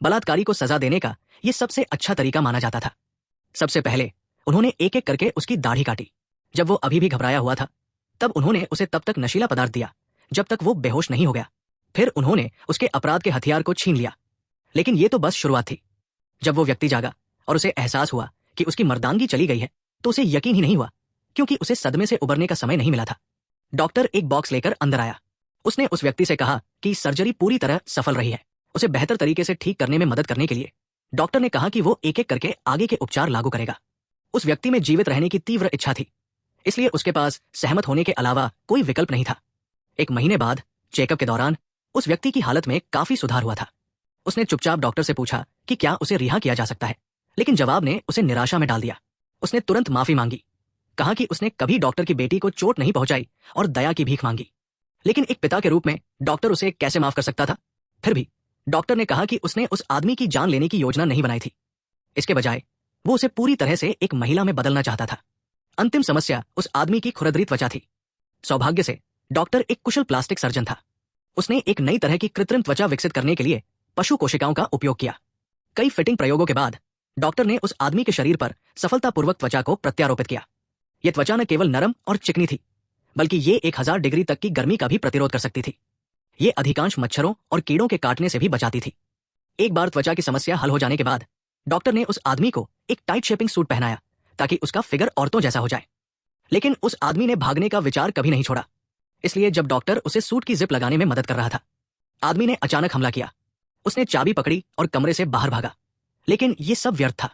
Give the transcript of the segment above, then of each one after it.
बलात्कारी को सजा देने का यह सबसे अच्छा तरीका माना जाता था। सबसे पहले उन्होंने एक एक करके उसकी दाढ़ी काटी। जब वो अभी भी घबराया हुआ था तब उन्होंने उसे तब तक नशीला पदार्थ दिया जब तक वो बेहोश नहीं हो गया। फिर उन्होंने उसके अपराध के हथियार को छीन लिया। लेकिन ये तो बस शुरुआत थी। जब वो व्यक्ति जागा और उसे एहसास हुआ कि उसकी मर्दानगी चली गई है तो उसे यकीन ही नहीं हुआ, क्योंकि उसे सदमे से उबरने का समय नहीं मिला था। डॉक्टर एक बॉक्स लेकर अंदर आया। उसने उस व्यक्ति से कहा कि सर्जरी पूरी तरह सफल रही है। उसे बेहतर तरीके से ठीक करने में मदद करने के लिए डॉक्टर ने कहा कि वो एक एक करके आगे के उपचार लागू करेगा। उस व्यक्ति में जीवित रहने की तीव्र इच्छा थी, इसलिए उसके पास सहमत होने के अलावा कोई विकल्प नहीं था। 1 महीने बाद चेकअप के दौरान उस व्यक्ति की हालत में काफी सुधार हुआ था। उसने चुपचाप डॉक्टर से पूछा कि क्या उसे रिहा किया जा सकता है, लेकिन जवाब ने उसे निराशा में डाल दिया। उसने तुरंत माफी मांगी, कहा कि उसने कभी डॉक्टर की बेटी को चोट नहीं पहुंचाई और दया की भीख मांगी। लेकिन एक पिता के रूप में डॉक्टर उसे कैसे माफ कर सकता था? फिर भी डॉक्टर ने कहा कि उसने उस आदमी की जान लेने की योजना नहीं बनाई थी। इसके बजाय वो उसे पूरी तरह से एक महिला में बदलना चाहता था। अंतिम समस्या उस आदमी की खुरदरी त्वचा थी। सौभाग्य से डॉक्टर एक कुशल प्लास्टिक सर्जन था। उसने एक नई तरह की कृत्रिम त्वचा विकसित करने के लिए पशु कोशिकाओं का उपयोग किया। कई फिटिंग प्रयोगों के बाद डॉक्टर ने उस आदमी के शरीर पर सफलतापूर्वक त्वचा को प्रत्यारोपित किया। यह त्वचा न केवल नरम और चिकनी थी, बल्कि ये 1000 डिग्री तक की गर्मी का भी प्रतिरोध कर सकती थी। ये अधिकांश मच्छरों और कीड़ों के काटने से भी बचाती थी। एक बार त्वचा की समस्या हल हो जाने के बाद डॉक्टर ने उस आदमी को एक टाइट शेपिंग सूट पहनाया ताकि उसका फिगर औरतों जैसा हो जाए। लेकिन उस आदमी ने भागने का विचार कभी नहीं छोड़ा। इसलिए जब डॉक्टर उसे सूट की जिप लगाने में मदद कर रहा था, आदमी ने अचानक हमला किया। उसने चाबी पकड़ी और कमरे से बाहर भागा। लेकिन यह सब व्यर्थ था।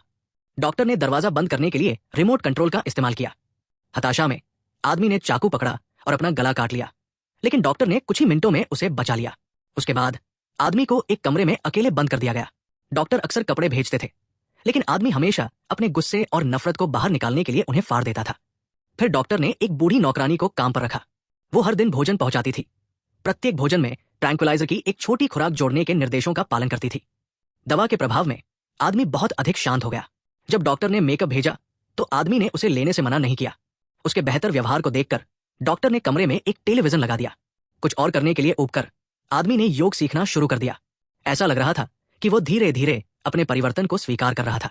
डॉक्टर ने दरवाजा बंद करने के लिए रिमोट कंट्रोल का इस्तेमाल किया। हताशा में आदमी ने चाकू पकड़ा और अपना गला काट लिया, लेकिन डॉक्टर ने कुछ ही मिनटों में उसे बचा लिया। उसके बाद आदमी को एक कमरे में अकेले बंद कर दिया गया। डॉक्टर अक्सर कपड़े भेजते थे, लेकिन आदमी हमेशा अपने गुस्से और नफरत को बाहर निकालने के लिए उन्हें फाड़ देता था। फिर डॉक्टर ने एक बूढ़ी नौकरानी को काम पर रखा। वो हर दिन भोजन पहुंचाती थी। प्रत्येक भोजन में ट्रैंक्विलाइजर की एक छोटी खुराक जोड़ने के निर्देशों का पालन करती थी। दवा के प्रभाव में आदमी बहुत अधिक शांत हो गया। जब डॉक्टर ने मेकअप भेजा तो आदमी ने उसे लेने से मना नहीं किया। उसके बेहतर व्यवहार को देखकर डॉक्टर ने कमरे में एक टेलीविजन लगा दिया। कुछ और करने के लिए उबकर आदमी ने योग सीखना शुरू कर दिया। ऐसा लग रहा था कि वो धीरे धीरे अपने परिवर्तन को स्वीकार कर रहा था।